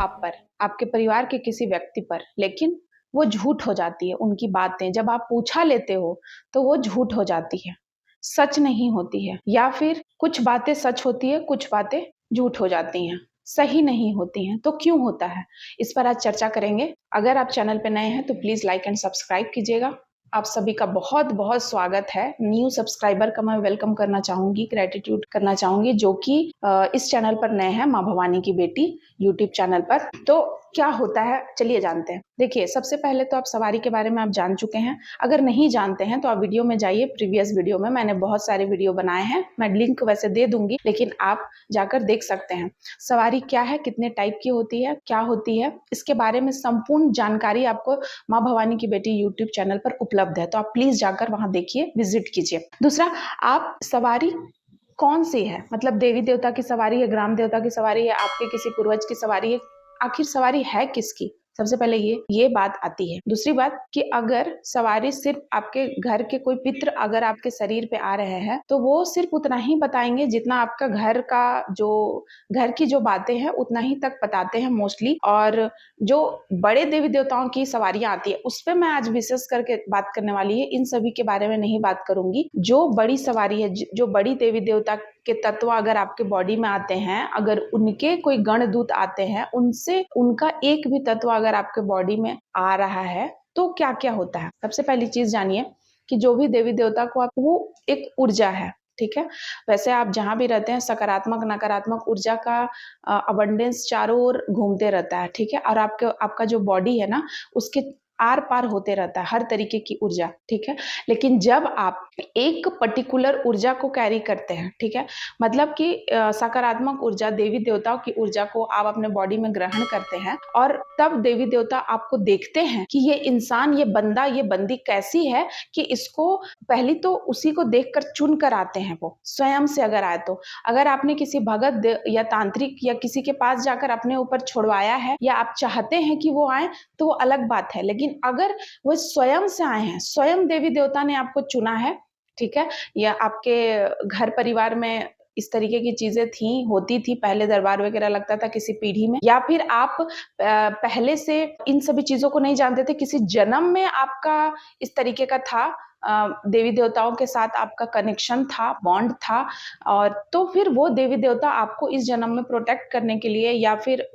आप पर, आपके परिवार के किसी व्यक्ति पर, लेकिन वो झूठ हो जाती है। उनकी बातें जब आप पूछा लेते हो, तो वो झूठ हो जाती है, सच नहीं होती है, या फिर कुछ बातें सच होती है, कुछ बातें झूठ हो जाती हैं, सही नहीं होती हैं। तो क्यों होता है? इस पर आज चर्चा करेंगे। अगर आप चैनल पे नए हैं तो प्लीज़ लाइक एंड सब्सक्राइब कीजिएगा। आप सभी का बहुत-बहुत स्वागत है। न्यू सब्सक्राइबर का मैं वेलकम करना चाहूँगी, ग्रैटिट्यूड करना चाहूँगी, जो कि इस चैनल पर नए हैं, माँ भवानी की बेटी यूट्यूब चैनल पर। तो क्या होता है, चलिए जानते हैं। देखिए, सबसे पहले तो आप सवारी के बारे में आप जान चुके हैं। अगर नहीं जानते हैं तो आप वीडियो में जाइए, प्रीवियस वीडियो में मैंने बहुत सारे वीडियो बनाए हैं। मैं लिंक वैसे दे दूँगी, लेकिन आप जाकर देख सकते हैं। सवारी क्या है, कितने टाइप की होती है, क्या होती है, इसके बारे में संपूर्ण जानकारी आपको माँ भवानी की बेटी यूट्यूब चैनल पर उपलब्ध है। तो आप प्लीज़ जाकर वहाँ देखिए, विजिट कीजिए। दूसरा, आप सवारी कौन सी है, मतलब देवी देवता की सवारी है, ग्राम देवता की सवारी है, आपके किसी पूर्वज की सवारी है, आखिर सवारी है किसकी? सबसे पहले ये बात आती है। दूसरी बात कि अगर सवारी सिर्फ आपके घर के कोई पितृ अगर आपके शरीर पे आ रहे हैं, तो वो सिर्फ उतना ही बताएंगे जितना आपका घर की जो बातें हैं उतना ही तक बताते हैं मोस्टली। और जो बड़े देवी देवताओं की सवारियां आती है, उस पर मैं आज विशेष करके बात करने वाली है। इन सभी के बारे में नहीं बात करूंगी। जो बड़ी सवारी है, जो बड़ी देवी देवता के तत्व अगर आपके बॉडी में आते हैं, अगर उनके कोई गणदूत आते हैं, उनसे उनका एक भी तत्व अगर आपके बॉडी में आ रहा है, तो क्या क्या होता है। सबसे पहली चीज जानिए कि जो भी देवी देवता को वो एक ऊर्जा है, ठीक है। वैसे आप जहां भी रहते हैं, सकारात्मक नकारात्मक ऊर्जा का अबंडेंस चारों ओर घूमते रहता है, ठीक है। और आपका जो बॉडी है ना, उसके आर पार होते रहता है हर तरीके की ऊर्जा, ठीक है। लेकिन जब आप एक पर्टिकुलर ऊर्जा को कैरी करते हैं, ठीक है, मतलब कि सकारात्मक ऊर्जा, देवी देवताओं की ऊर्जा को आप अपने बॉडी में ग्रहण करते हैं, और तब देवी देवता आपको देखते हैं कि ये इंसान, ये बंदा, ये बंदी कैसी है, कि इसको पहली तो उसी को देखकर चुन कर आते हैं। वो स्वयं से अगर आए तो, अगर आपने किसी भगत या तांत्रिक या किसी के पास जाकर अपने ऊपर छोड़वाया है, या आप चाहते हैं कि वो आए, तो वो अलग बात है। लेकिन अगर वो स्वयं से आए हैं, स्वयं देवी देवता ने आपको चुना है, ठीक है, या आपके घर परिवार में इस तरीके की चीजें होती थी पहले, दरबार वगैरह लगता था किसी पीढ़ी में, या फिर आप पहले से इन सभी चीजों को नहीं जानते थे, किसी जन्म में आपका इस तरीके का था, देवी देवताओं के साथ आपका कनेक्शन था, बॉन्ड था, और तो फिर वो देवी देवता आपको इस जन्म में प्रोटेक्ट करने के लिए, या फिर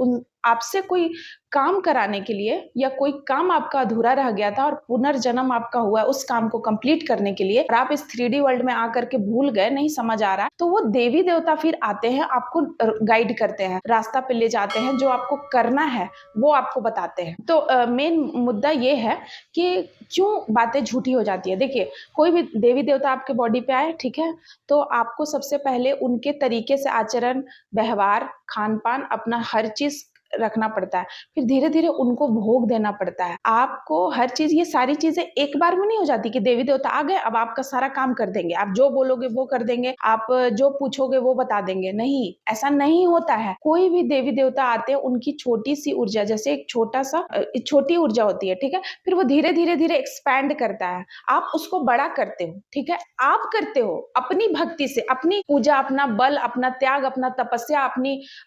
आपसे कोई काम कराने के लिए, या कोई काम आपका अधूरा रह गया था और पुनर्जन्म आपका हुआ उस काम को कंप्लीट करने के लिए, और आप इस 3D वर्ल्ड में आकर के भूल गए, नहीं समझ आ रहा, तो वो देवी देवता फिर आते हैं, आपको गाइड करते हैं, रास्ता पे ले जाते हैं, जो आपको करना है वो आपको बताते हैं। तो मेन मुद्दा ये है कि क्यों बातें झूठी हो जाती है। देखिए, कोई भी देवी देवता आपके बॉडी पे आए, ठीक है, तो आपको सबसे पहले उनके तरीके से आचरण, व्यवहार, खान पान, अपना हर चीज रखना पड़ता है। फिर धीरे धीरे उनको भोग देना पड़ता है। आपको हर चीज, ये सारी चीजें एक बार में नहीं हो जाती कि देवी देवता आ गए अब आपका सारा काम कर देंगे, आप जो बोलोगे वो कर देंगे, आप जो पूछोगे वो बता देंगे। नहीं, ऐसा नहीं होता है। कोई भी देवी देवता आते हैं, उनकी छोटी सी ऊर्जा, जैसे एक छोटी ऊर्जा होती है, ठीक है, फिर वो धीरे धीरे धीरे एक्सपैंड करता है, आप उसको बड़ा करते हो, ठीक है। आप करते हो अपनी भक्ति से, अपनी पूजा, अपना बल, अपना त्याग, अपना तपस्या,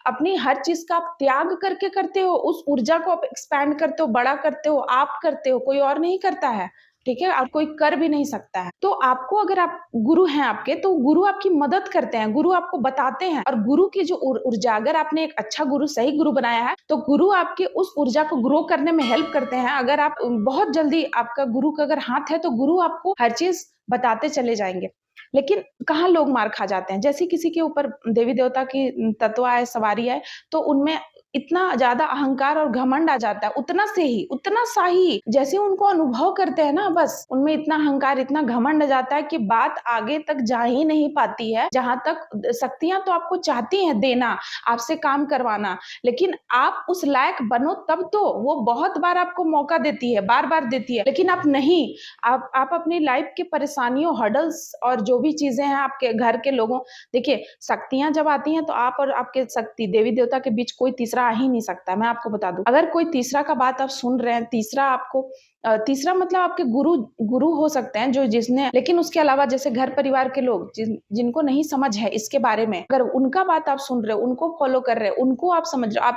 अपनी हर चीज का आप त्याग करके करते हो, उस ऊर्जा को आप एक्सपैंड करते हो, बड़ा करते हो, आप करते हो, कोई और नहीं करता है, ठीक है, और कोई कर भी नहीं सकता है। तो आपको, अगर आप गुरु हैं आपके, तो गुरु आपकी मदद करते हैं, गुरु आपको बताते हैं, और गुरु की जो ऊर्जा, अगर आपने एक अच्छा गुरु, सही गुरु बनाया है, तो गुरु आपके उस ऊर्जा को ग्रो करने में हेल्प करते हैं। अगर आप बहुत जल्दी, आपका गुरु का अगर हाथ है, तो गुरु आपको हर चीज बताते चले जाएंगे। लेकिन कहाँ लोग मार खा जाते हैं, जैसे किसी के ऊपर देवी देवता की तत्व आए, सवारी आए, तो उनमें इतना ज्यादा अहंकार और घमंड आ जाता है, उतना सा ही जैसे उनको अनुभव करते हैं ना, बस उनमें इतना अहंकार, इतना घमंड आ जाता है कि बात आगे तक जा ही नहीं पाती है। जहां तक शक्तियां तो आपको चाहती हैं देना, आपसे काम करवाना, लेकिन आप उस लायक बनो तब तो वो बहुत बार आपको मौका देती है, बार बार देती है, लेकिन आप नहीं। आप अपनी लाइफ के परेशानियों, हर्डल्स और जो भी चीजें हैं आपके घर के लोगों, देखिए, शक्तियां जब आती हैं तो आप और आपके शक्ति, देवी देवता के बीच कोई तीसरा तीसरा आ ही नहीं सकता। मैं आपको बता दूं, अगर कोई तीसरा का बात आप सुन रहे हैं, तीसरा मतलब आपके गुरु हो सकते हैं जो जिसने, लेकिन उसके अलावा जैसे घर परिवार के लोग जिनको नहीं समझ है इसके बारे में, अगर उनका बात आप सुन रहे हो, उनको फॉलो कर रहे हो, उनको आप समझ रहे हो,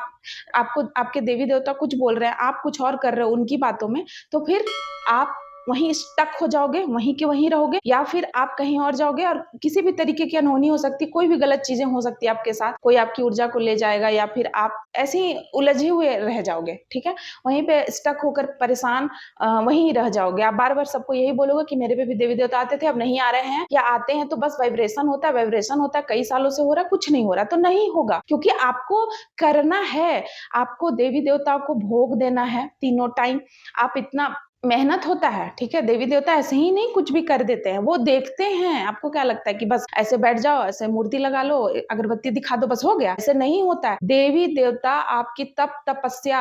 आपको आपके देवी देवता कुछ बोल रहे हैं, आप कुछ और कर रहे हो उनकी बातों में, तो फिर आप वहीं स्टक हो जाओगे, वहीं के वहीं रहोगे, या फिर आप कहीं और जाओगे और किसी भी तरीके की अनहोनी हो सकती है, कोई भी गलत चीजें हो सकती है आपके साथ, कोई आपकी ऊर्जा को ले जाएगा या फिर आप ऐसे ही उलझे हुए रह जाओगे। ठीक है, वहीं पे स्टक होकर परेशान वहीं रह जाओगे। आप बार बार सबको यही बोलोगे कि मेरे पे भी देवी देवता आते थे, अब नहीं आ रहे हैं, या आते हैं तो बस वाइब्रेशन होता है, कई सालों से हो रहा है, कुछ नहीं हो रहा। तो नहीं होगा, क्योंकि आपको करना है, आपको देवी देवता को भोग देना है तीनों टाइम। आप इतना मेहनत होता है, ठीक है, देवी देवता ऐसे ही नहीं कुछ भी कर देते हैं, वो देखते हैं। आपको क्या लगता है कि बस ऐसे बैठ जाओ, ऐसे मूर्ति लगा लो, अगरबत्ती दिखा दो, बस हो गया? ऐसे नहीं होता है। देवी देवता आपकी तपस्या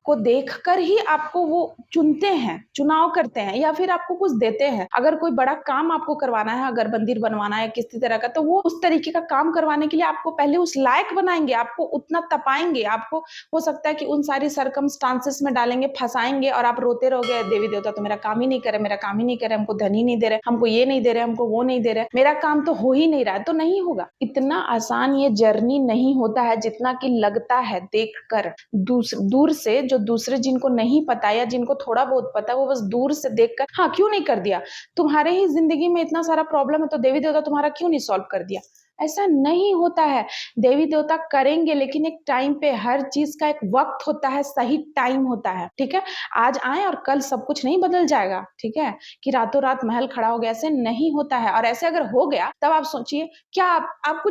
को देखकर ही आपको वो चुनते हैं, चुनाव करते हैं, या फिर आपको कुछ देते हैं। अगर कोई बड़ा काम आपको करवाना है, अगर मंदिर बनवाना है किसी तरह का, तो वो उस तरीके का काम करवाने के लिए आपको पहले उस लायक बनाएंगे, आपको उतना तपाएंगे, आपको हो सकता है कि उन सारी सर्कमस्टांसेस में डालेंगे, फंसाएंगे, और आप रोते रहोगे, देवी देवता तो मेरा काम ही नहीं करे, मेरा काम ही नहीं करे, हमको धन ही नहीं दे रहे, हमको ये नहीं दे रहे, हमको वो नहीं दे रहे, मेरा काम तो हो ही नहीं रहा है। तो नहीं होगा। इतना आसान ये जर्नी नहीं होता है जितना कि लगता है देखकर। दूर से, जो दूसरे जिनको नहीं पता या जिनको थोड़ा बहुत पता, वो बस दूर से देखकर, हाँ क्यों नहीं कर दिया, तुम्हारे ही जिंदगी में इतना सारा प्रॉब्लम है तो देवी देवता तुम्हारा क्यों नहीं सॉल्व कर दिया। ऐसा नहीं होता है। देवी देवता करेंगे, लेकिन एक टाइम पे, हर चीज का एक वक्त होता है, सही टाइम होता है। ठीक है, आज आए और कल सब कुछ नहीं बदल जाएगा। ठीक है, कि रातों रात महल खड़ा हो गया, ऐसे नहीं होता है। और ऐसे अगर हो गया, तब आप सोचिए, क्या आप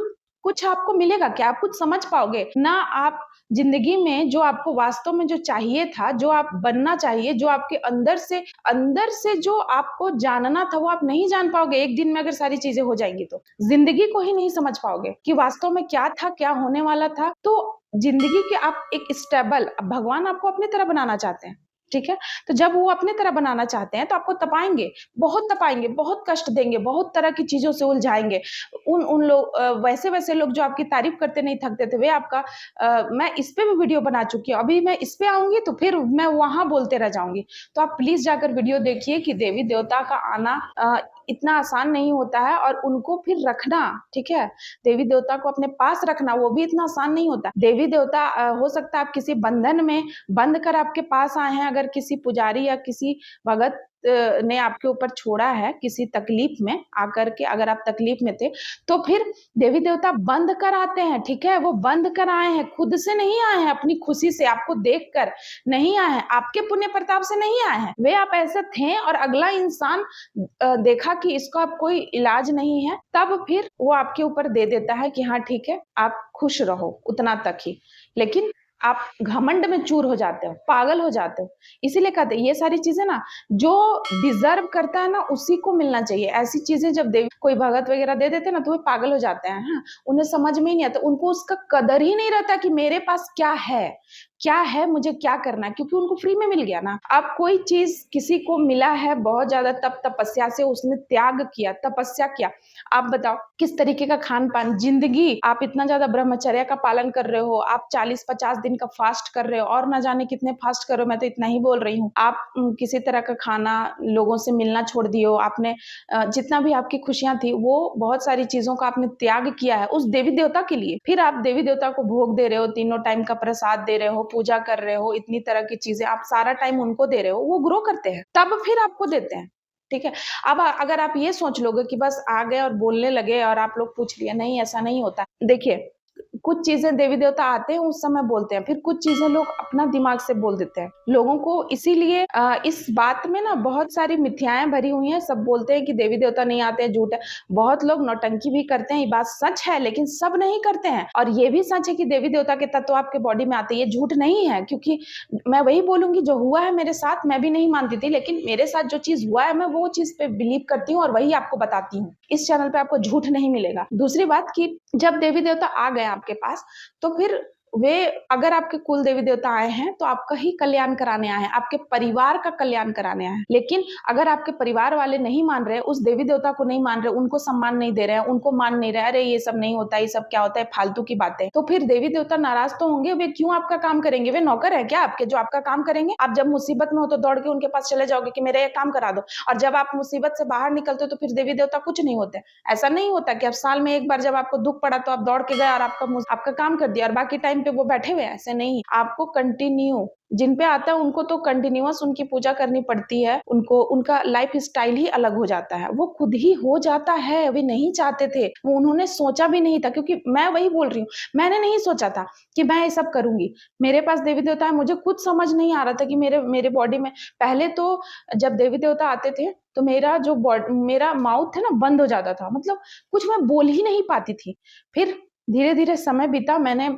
कुछ आपको मिलेगा? क्या आप कुछ समझ पाओगे ना? आप जिंदगी में जो आपको वास्तव में जो चाहिए था, जो आप बनना चाहिए, जो आपके अंदर से जो आपको जानना था, वो आप नहीं जान पाओगे। एक दिन में अगर सारी चीजें हो जाएंगी तो जिंदगी को ही नहीं समझ पाओगे कि वास्तव में क्या था, क्या होने वाला था। तो जिंदगी के आप एक स्टेबल, भगवान आपको अपनी तरह बनाना चाहते हैं। ठीक है, तो जब वो अपने तरह बनाना चाहते हैं तो आपको तपाएंगे, बहुत कष्ट देंगे, बहुत तरह की चीजों से उलझाएंगे। उन लोग, वैसे लोग जो आपकी तारीफ करते नहीं थकते थे, वे आपका मैं इस पे भी वीडियो बना चुकी हूँ, अभी मैं इस पे आऊंगी तो फिर मैं वहां बोलते रह जाऊंगी। तो आप प्लीज जाकर वीडियो देखिए कि देवी देवता का आना इतना आसान नहीं होता है, और उनको फिर रखना, ठीक है, देवी देवता को अपने पास रखना, वो भी इतना आसान नहीं होता। देवी देवता हो सकता है आप किसी बंधन में बंद कर आपके पास आए हैं, अगर किसी पुजारी या किसी भगत ने आपके ऊपर छोड़ा है किसी तकलीफ में आकर के, अगर आप तकलीफ में थे, तो फिर देवी देवता बंद कर आते हैं। ठीक है, वो बंद कर आए हैं, खुद से नहीं आए हैं, अपनी खुशी से आपको देखकर नहीं आए हैं, आपके पुण्य प्रताप से नहीं आए हैं। वे आप ऐसे थे और अगला इंसान देखा कि इसको अब कोई इलाज नहीं है, तब फिर वो आपके ऊपर दे देता है कि हाँ ठीक है, आप खुश रहो, उतना तक ही। लेकिन आप घमंड में चूर हो जाते हो, पागल हो जाते हो। इसीलिए कहते हैं ये सारी चीजें ना, जो डिजर्व करता है ना उसी को मिलना चाहिए। ऐसी चीजें जब देवी कोई भगत वगैरह दे देते हैं ना, तो वे पागल हो जाते हैं। हाँ, उन्हें समझ में ही नहीं आता, उनको उसका कदर ही नहीं रहता कि मेरे पास क्या है, मुझे क्या करना है, क्योंकि उनको फ्री में मिल गया ना। अब कोई चीज किसी को मिला है बहुत ज्यादा, तब तपस्या से उसने त्याग किया, तपस्या किया। आप बताओ किस तरीके का खान पान, जिंदगी, आप इतना ज्यादा ब्रह्मचर्य का पालन कर रहे हो, आप 40-50 दिन का फास्ट कर रहे हो, और ना जाने कितने फास्ट कर रहे हो, मैं तो इतना ही बोल रही हूँ। आप किसी तरह का खाना, लोगों से मिलना छोड़ दिए हो आपने, जितना भी आपकी खुशियां थी, वो बहुत सारी चीजों का आपने त्याग किया है उस देवी देवता के लिए। फिर आप देवी देवता को भोग दे रहे हो, तीनों टाइम का प्रसाद दे रहे हो, पूजा कर रहे हो, इतनी तरह की चीजें आप सारा टाइम उनको दे रहे हो, वो ग्रो करते हैं, तब फिर आपको देते हैं। ठीक है, अब अगर आप ये सोच लोगे कि बस आ गए और बोलने लगे और आप लोग पूछ लिया, नहीं, ऐसा नहीं होता। देखिए, कुछ चीजें देवी देवता आते हैं उस समय बोलते हैं, फिर कुछ चीजें लोग अपना दिमाग से बोल देते हैं लोगों को। इसीलिए इस बात में ना बहुत सारी मिथ्याएं भरी हुई हैं। सब बोलते हैं कि देवी देवता नहीं आते हैं, झूठ है। बहुत लोग नौटंकी भी करते हैं, ये बात सच है, लेकिन सब नहीं करते हैं। और ये भी सच है कि देवी देवता के तत्व आपके बॉडी में आते हैं, ये झूठ नहीं है। क्योंकि मैं वही बोलूंगी, जो हुआ है मेरे साथ, मैं भी नहीं मानती थी, लेकिन मेरे साथ जो चीज हुआ है, मैं वो चीज पे बिलीव करती हूँ और वही आपको बताती हूँ। इस चैनल पे आपको झूठ नहीं मिलेगा। दूसरी बात कि जब देवी देवता आ गए आपके पास, तो फिर वे अगर आपके कुल देवी देवता आए हैं तो आपका ही कल्याण कराने आए हैं, आपके परिवार का कल्याण कराने आए हैं। लेकिन अगर आपके परिवार वाले नहीं मान रहे, उस देवी देवता को नहीं मान रहे, उनको सम्मान नहीं दे रहे हैं, उनको मान नहीं रहे, अरे ये सब नहीं होता, ये सब क्या होता है, फालतू की बातें, तो फिर देवी देवता नाराज तो होंगे। वे क्यों आपका काम करेंगे? वे नौकर है क्या आपके जो आपका काम करेंगे? आप जब मुसीबत में हो तो दौड़ के उनके पास चले जाओगे कि मेरा ये काम करा दो, और जब आप मुसीबत से बाहर निकलते हो तो फिर देवी देवता कुछ नहीं होते। ऐसा नहीं होता कि अब साल में एक बार जब आपको दुख पड़ा तो आप दौड़ के गए और आपका काम कर दिया और बाकी टाइम पे वो बैठे हुए, ऐसे नहीं। आपको कंटिन्यू, जिन पे आता है उनको तो कंटिन्यूअस उनकी पूजा करनी पड़ती है, उनको उनका लाइफ स्टाइल ही अलग हो जाता है, वो खुद ही हो जाता है। वे नहीं चाहते थे, वो उन्होंने सोचा भी नहीं था, क्योंकि मैं वही बोल रही हूँ, मैंने नहीं सोचा था कि मैं ये सब करूंगी। मेरे पास देवी देवता है, मुझे कुछ समझ नहीं आ रहा था कि मेरे बॉडी में, पहले तो जब देवी देवता आते थे तो मेरा माउथ है ना बंद हो जाता था, मतलब कुछ मैं बोल ही नहीं पाती थी। फिर धीरे धीरे समय बीता, मैंने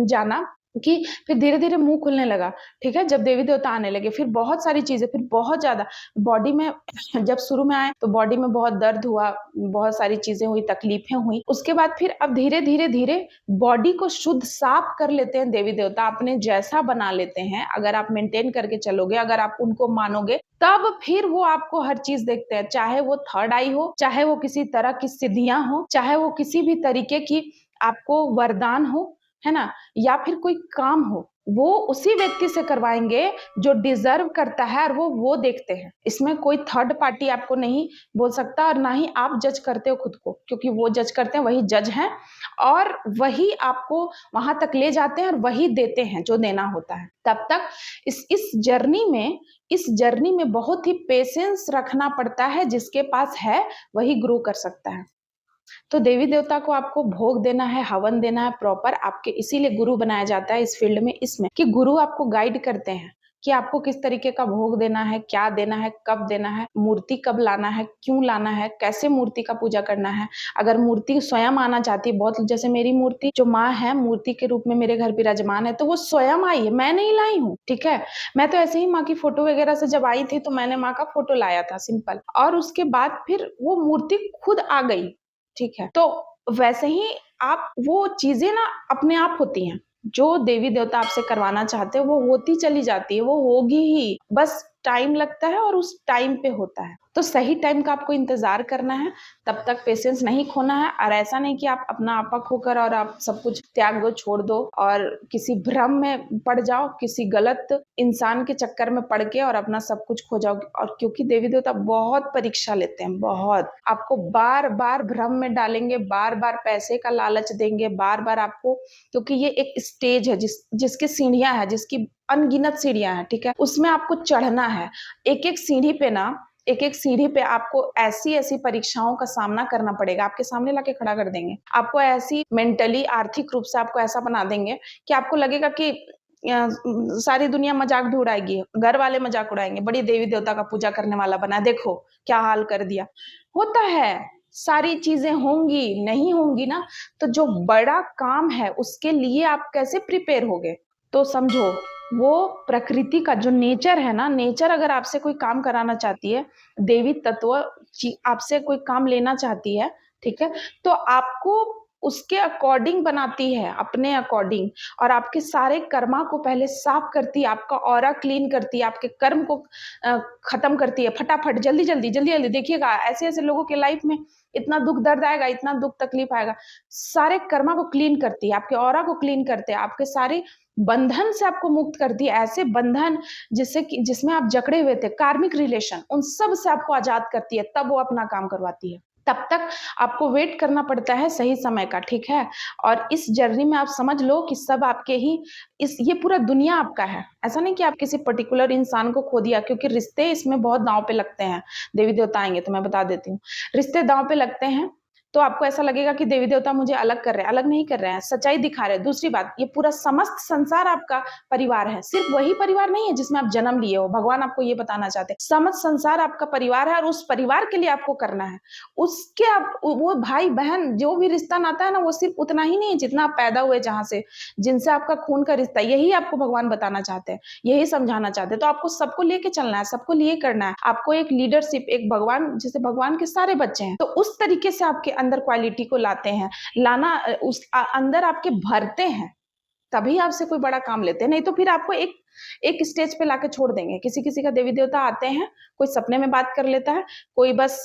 जाना कि फिर धीरे धीरे मुंह खुलने लगा, ठीक है, जब देवी देवता आने लगे, फिर बहुत सारी चीजें, फिर बहुत ज्यादा बॉडी में जब शुरू में आए तो बॉडी में बहुत दर्द हुआ, बहुत सारी चीजें हुई, तकलीफें हुई। उसके बाद फिर अब धीरे धीरे धीरे बॉडी को शुद्ध साफ कर लेते हैं देवी देवता, अपने जैसा बना लेते हैं। अगर आप मेंटेन करके चलोगे, अगर आप उनको मानोगे, तब फिर वो आपको हर चीज देखते हैं, चाहे वो थर्ड आई हो, चाहे वो किसी तरह की सिद्धियां हो, चाहे वो किसी भी तरीके की आपको वरदान हो, है ना, या फिर कोई काम हो, वो उसी व्यक्ति से करवाएंगे जो डिजर्व करता है, और वो देखते हैं। इसमें कोई थर्ड पार्टी आपको नहीं बोल सकता, और ना ही आप जज करते हो खुद को, क्योंकि वो जज करते हैं, वही जज हैं, और वही आपको वहां तक ले जाते हैं और वही देते हैं जो देना होता है। तब तक इस जर्नी में बहुत ही पेशेंस रखना पड़ता है। जिसके पास है वही ग्रो कर सकता है। तो देवी देवता को आपको भोग देना है, हवन देना है प्रॉपर, आपके इसीलिए गुरु बनाया जाता है इस फील्ड में, इसमें कि गुरु आपको गाइड करते हैं कि आपको किस तरीके का भोग देना है, क्या देना है, कब देना है, मूर्ति कब लाना है, क्यों लाना है, कैसे मूर्ति का पूजा करना है। अगर मूर्ति स्वयं आना चाहती है, बहुत जैसे मेरी मूर्ति जो माँ है मूर्ति के रूप में मेरे घर विराजमान है, तो वो स्वयं आई है, मैं नहीं लाई हूँ, ठीक है। मैं तो ऐसे ही माँ की फोटो वगैरह से जब आई थी तो मैंने माँ का फोटो लाया था सिंपल, और उसके बाद फिर वो मूर्ति खुद आ गई, ठीक है। तो वैसे ही आप वो चीजें ना अपने आप होती हैं, जो देवी देवता आपसे करवाना चाहते हैं वो होती चली जाती है, वो होगी ही, बस टाइम लगता है और उस टाइम पे होता है। तो सही टाइम का आपको इंतजार करना है, तब तक पेशेंस नहीं खोना है। और ऐसा नहीं कि आप अपना आपा खोकर और आप सब कुछ त्याग दो, छोड़ दो और किसी भ्रम में पड़ जाओ, किसी गलत इंसान के चक्कर में पड़ के और अपना सब कुछ खो जाओगे। और क्योंकि देवी देवता बहुत परीक्षा लेते हैं, बहुत आपको बार बार भ्रम में डालेंगे, बार बार पैसे का लालच देंगे, बार बार आपको, क्योंकि ये एक स्टेज है जिसकी सीढ़ियां है, जिसकी अनगिनत सीढ़ियां हैं, ठीक है, उसमें आपको चढ़ना है। एक एक सीढ़ी पे आपको ऐसी ऐसी परीक्षाओं का सामना करना पड़ेगा, आपके सामने लाके खड़ा कर देंगे, आपको ऐसी मेंटली आर्थिक रूप से आपको ऐसा बना देंगे कि आपको लगेगा कि सारी दुनिया मजाक भी उड़ाएगी, घर वाले मजाक उड़ाएंगे, बड़ी देवी देवता का पूजा करने वाला बना, देखो क्या हाल कर दिया। होता है, सारी चीजें होंगी, नहीं होंगी ना, तो जो बड़ा काम है उसके लिए आप कैसे प्रिपेयर होगे। तो समझो, वो प्रकृति का जो नेचर है ना, नेचर अगर आपसे कोई काम कराना चाहती है, देवी तत्व आपसे कोई काम लेना चाहती है, ठीक है, तो आपको उसके अकॉर्डिंग बनाती है, अपने अकॉर्डिंग, और आपके सारे कर्मा को पहले साफ करती है, आपका ऑरा क्लीन करती है, आपके कर्म को खत्म करती है फटाफट, जल्दी जल्दी जल्दी जल्दी। देखिएगा ऐसे ऐसे लोगों के लाइफ में इतना दुख दर्द आएगा, इतना दुख तकलीफ आएगा, सारे कर्मा को क्लीन करती है, आपके ऑरा को क्लीन करते हैं, आपके सारे बंधन से आपको मुक्त करती है। ऐसे बंधन जिसमें आप जकड़े हुए थे, कार्मिक रिलेशन, उन सब से आपको आजाद करती है, तब वो अपना काम करवाती है। तब तक आपको वेट करना पड़ता है सही समय का, ठीक है। और इस जर्नी में आप समझ लो कि सब आपके ही, ये पूरा दुनिया आपका है। ऐसा नहीं कि आप किसी पर्टिकुलर इंसान को खो दिया, क्योंकि रिश्ते इसमें बहुत दांव पे लगते हैं। देवी देवता आएंगे तो मैं बता देती हूँ, रिश्ते दांव पे लगते हैं, तो आपको ऐसा लगेगा कि देवी देवता मुझे अलग कर रहे हैं, अलग नहीं कर रहे हैं, सच्चाई दिखा रहे हैं। दूसरी बात, ये पूरा समस्त संसार आपका परिवार है, सिर्फ वही परिवार नहीं है जिसमें आप जन्म लिए हो। भगवान आपको ये बताना चाहते हैं, समस्त संसार आपका परिवार है, और उस परिवार के लिए आपको करना है। उसके आप वो भाई बहन जो भी रिश्ता नाता है ना, वो सिर्फ उतना ही नहीं है जितना आप पैदा हुए, जहां से, जिनसे आपका खून का रिश्ता, यही आपको भगवान बताना चाहते हैं, यही समझाना चाहते हैं। तो आपको सबको लेके चलना है, सबको लिए करना है, आपको एक लीडरशिप, एक भगवान, जैसे भगवान के सारे बच्चे हैं, तो उस तरीके से आपके अंदर क्वालिटी को लाते हैं, लाना उस अंदर आपके भरते हैं, तभी आपसे कोई बड़ा काम लेते हैं, नहीं तो फिर आपको एक एक स्टेज पे लाके छोड़ देंगे। किसी किसी का देवी देवता आते हैं, कोई सपने में बात कर लेता है, कोई बस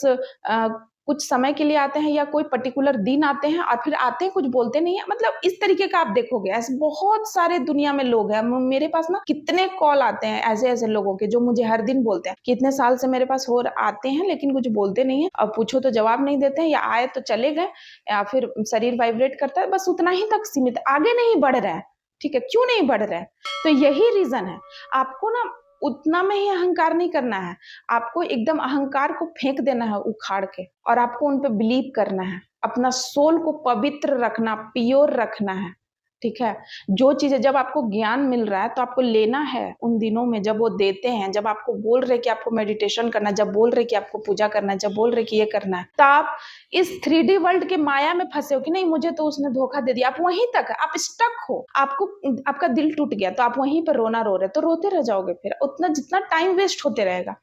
कुछ समय के लिए आते हैं या कोई पर्टिकुलर दिन आते हैं और फिर आते हैं कुछ बोलते नहीं है, मतलब इस तरीके का आप देखोगे। ऐसे बहुत सारे दुनिया में लोग हैं, मेरे पास ना कितने कॉल आते हैं ऐसे ऐसे लोगों के जो मुझे हर दिन बोलते हैं कि इतने साल से मेरे पास हो आते हैं लेकिन कुछ बोलते नहीं है, अब पूछो तो जवाब नहीं देते हैं, या आए तो चले गए, या फिर शरीर वाइब्रेट करता है, बस उतना ही तक सीमित, आगे नहीं बढ़ रहा है। ठीक है, क्यों नहीं बढ़ रहा है? तो यही रीजन है। आपको ना उतना में ही अहंकार नहीं करना है, आपको एकदम अहंकार को फेंक देना है उखाड़ के, और आपको उन पे बिलीव करना है, अपना सोल को पवित्र रखना, प्योर रखना है। ठीक है, जो चीजें जब आपको ज्ञान मिल रहा है तो आपको लेना है उन दिनों में, जब वो देते हैं, जब आपको बोल रहे कि आपको मेडिटेशन करना है, जब बोल रहे कि आपको पूजा करना है, जब बोल रहे कि ये करना है, तो आप इस 3D वर्ल्ड के माया में फंसे हो कि नहीं मुझे तो उसने धोखा दे दिया, आप वहीं तक, आप स्टक हो, आपको आपका दिल टूट गया तो आप वहीं पर रोना रो रहे, तो रोते रह जाओगे, फिर उतना जितना टाइम वेस्ट होते रहेगा।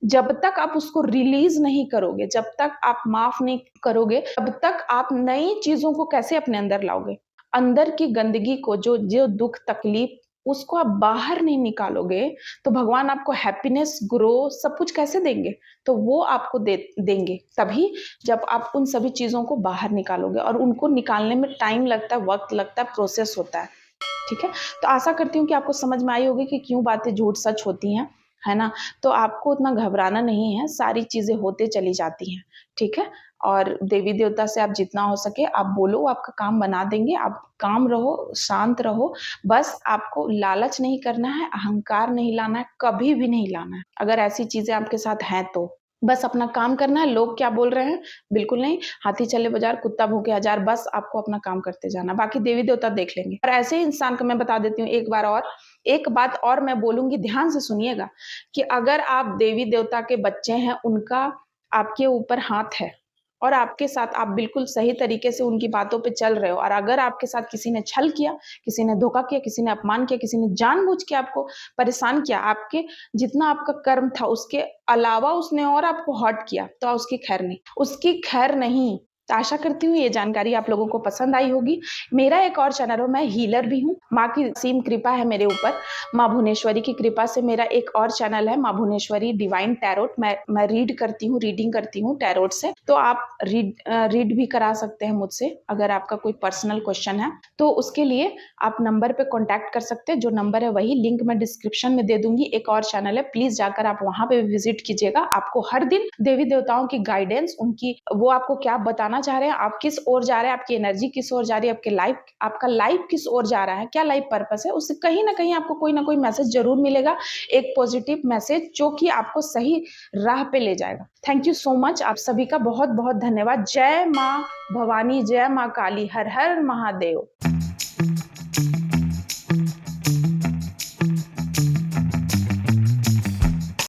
जब तक आप उसको रिलीज नहीं करोगे, जब तक आप माफ नहीं करोगे, तब तक आप नई चीजों को कैसे अपने अंदर लाओगे? अंदर की गंदगी को, जो जो दुख तकलीफ, उसको आप बाहर नहीं निकालोगे तो भगवान आपको हैप्पीनेस, ग्रो, सब कुछ कैसे देंगे? तो वो आपको देंगे तभी जब आप उन सभी चीजों को बाहर निकालोगे, और उनको निकालने में टाइम लगता है, वक्त लगता है, प्रोसेस होता है। ठीक है, तो आशा करती हूँ कि आपको समझ में आई होगी कि क्यों बातें झूठ सच होती हैं, है ना? तो आपको उतना घबराना नहीं है, सारी चीजें होते चली जाती हैं। ठीक है, और देवी देवता से आप जितना हो सके आप बोलो, वो आपका काम बना देंगे। आप काम रहो, शांत रहो, बस आपको लालच नहीं करना है, अहंकार नहीं लाना है, कभी भी नहीं लाना है। अगर ऐसी चीजें आपके साथ हैं तो बस अपना काम करना है। लोग क्या बोल रहे हैं बिल्कुल नहीं, हाथी चले बाजार कुत्ता भूखे हजार, बस आपको अपना काम करते जाना, बाकी देवी देवता देख लेंगे। और ऐसे ही इंसान को मैं बता देती हूँ एक बार और, एक बात और मैं बोलूंगी, ध्यान से सुनिएगा, कि अगर आप देवी देवता के बच्चे हैं, उनका आपके ऊपर हाथ है और आपके साथ आप बिल्कुल सही तरीके से उनकी बातों पे चल रहे हो, और अगर आपके साथ किसी ने छल किया, किसी ने धोखा किया, किसी ने अपमान किया, किसी ने जानबूझ के आपको परेशान किया, आपके जितना आपका कर्म था उसके अलावा उसने और आपको हर्ट किया, तो उसकी खैर नहीं, उसकी खैर नहीं। तो आशा करती हूँ ये जानकारी आप लोगों को पसंद आई होगी। मेरा एक और चैनल है, मैं हीलर भी हूँ, माँ की असीम कृपा है मेरे ऊपर, माँ भुवनेश्वरी की कृपा से मेरा एक और चैनल है, माँ भुवनेश्वरी डिवाइन टैरोट। मैं रीड करती हूँ, रीडिंग करती हूँ टैरोट से, तो आप रीड भी करा सकते हैं मुझसे। अगर आपका कोई पर्सनल क्वेश्चन है तो उसके लिए आप नंबर पे कांटेक्ट कर सकते हैं, जो नंबर है वही लिंक मैं डिस्क्रिप्शन में दे दूंगी। एक और चैनल है, प्लीज जाकर आप वहां पे विजिट कीजिएगा। आपको हर दिन देवी देवताओं की गाइडेंस, उनकी वो आपको क्या बताना चाह रहे हैं, आप किस ओर जा रहे हैं, आपकी एनर्जी किस ओर जा रही है, आपके लाइफ, आपका लाइफ किस ओर जा रहा है, क्या लाइफ पर्पस है, उससे कहीं ना कहीं आपको कोई ना कोई मैसेज जरूर मिलेगा, एक पॉजिटिव मैसेज जो कि आपको सही राह पे ले जाएगा। थैंक यू सो मच, आप सभी का बहुत बहुत धन्यवाद। जय माँ भवानी, जय माँ काली, हर हर महादेव।